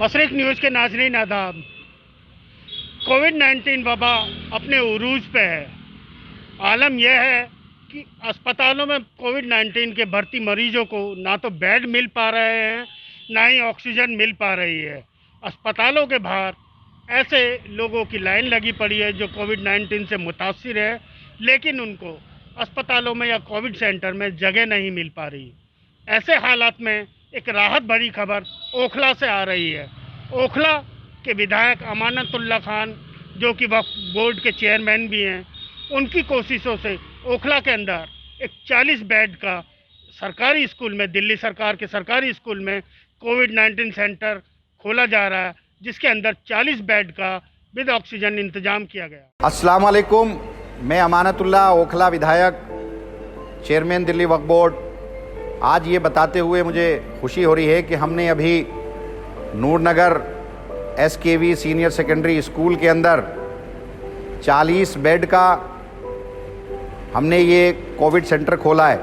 मशरिक news के नाज़रीन आदाब। कोविड-19 वबा अपने उरूज पे है। आलम यह है कि अस्पतालों में कोविड-19 के भर्ती मरीजों को ना तो बेड मिल पा रहे हैं, ना ही ऑक्सीजन मिल पा रही है। अस्पतालों के बाहर ऐसे लोगों की लाइन लगी पड़ी है जो कोविड-19 से मुतासिर है, लेकिन उनको अस्पतालों में या कोविड सेंटर में जगह नहीं मिल पा रही। ऐसे हालात में एक राहत भरी खबर ओखला से आ रही है। ओखला के विधायक अमानतुल्लाह खान, जो कि वक्फ बोर्ड के चेयरमैन भी हैं, उनकी कोशिशों से ओखला के अंदर एक 40 बेड का सरकारी स्कूल में, दिल्ली सरकार के सरकारी स्कूल में कोविड-19 सेंटर खोला जा रहा है, जिसके अंदर 40 बेड का विद ऑक्सीजन इंतजाम किया गया। अस्सलाम वालेकुम। मैं अमानतुल्लाह, ओखला विधायक, चेयरमैन दिल्ली वक्फ बोर्ड, आज ये बताते हुए मुझे खुशी हो रही है कि हमने अभी Noornagar SKV senior secondary school के अंदर 40 बेड का हमने ये कोविड सेंटर खोला है।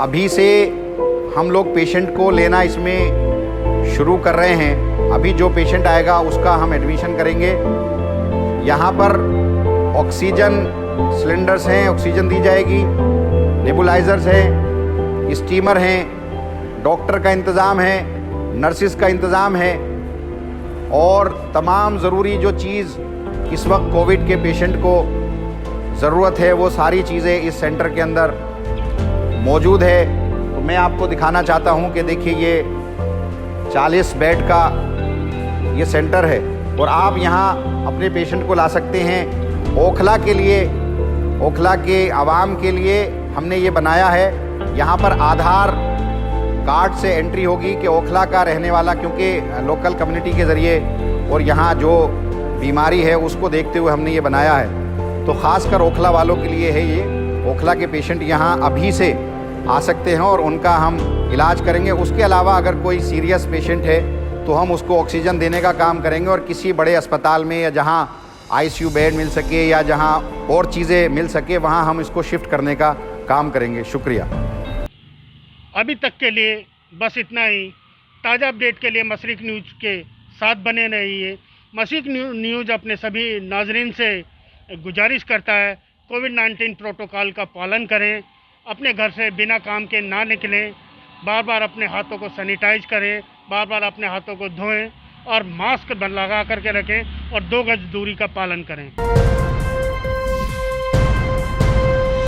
अभी से हम लोग पेशेंट को लेना इसमें शुरू कर रहे हैं। अभी जो पेशेंट आएगा उसका हम एडमिशन करेंगे। यहाँ पर ऑक्सीजन सिलेंडर्स हैं, ऑक्सीजन दी जाएगी, नेबुलाइजर्स हैं, स्टीमर हैं, डॉक्टर का इंतज़ाम है, नर्सिस का इंतज़ाम है और तमाम ज़रूरी जो चीज़ इस वक्त कोविड के पेशेंट को ज़रूरत है वो सारी चीज़ें इस सेंटर के अंदर मौजूद है। तो मैं आपको दिखाना चाहता हूं कि देखिए ये 40 बेड का ये सेंटर है और आप यहां अपने पेशेंट को ला सकते हैं। ओखला के लिए, ओखला के आवाम के लिए हमने ये बनाया है। यहाँ पर आधार कार्ड से एंट्री होगी कि ओखला का रहने वाला, क्योंकि लोकल कम्युनिटी के ज़रिए और यहाँ जो बीमारी है उसको देखते हुए हमने ये बनाया है। तो ख़ासकर ओखला वालों के लिए है ये। ओखला के पेशेंट यहाँ अभी से आ सकते हैं और उनका हम इलाज करेंगे। उसके अलावा अगर कोई सीरियस पेशेंट है तो हम उसको ऑक्सीजन देने का काम करेंगे और किसी बड़े अस्पताल में या जहाँ ICU बेड मिल सके या जहाँ और चीज़ें मिल सके वहाँ हम इसको शिफ्ट करने का काम करेंगे। शुक्रिया। अभी तक के लिए बस इतना ही। ताज़ा अपडेट के लिए मशरिक न्यूज़ के साथ बने रहिए। मशरिक न्यूज़ अपने सभी नाजरीन से गुजारिश करता है, कोविड-19 प्रोटोकॉल का पालन करें, अपने घर से बिना काम के ना निकलें, बार बार अपने हाथों को सैनिटाइज करें, बार बार अपने हाथों को धोएं और मास्क लगा करके रखें और 2 गज दूरी का पालन करें।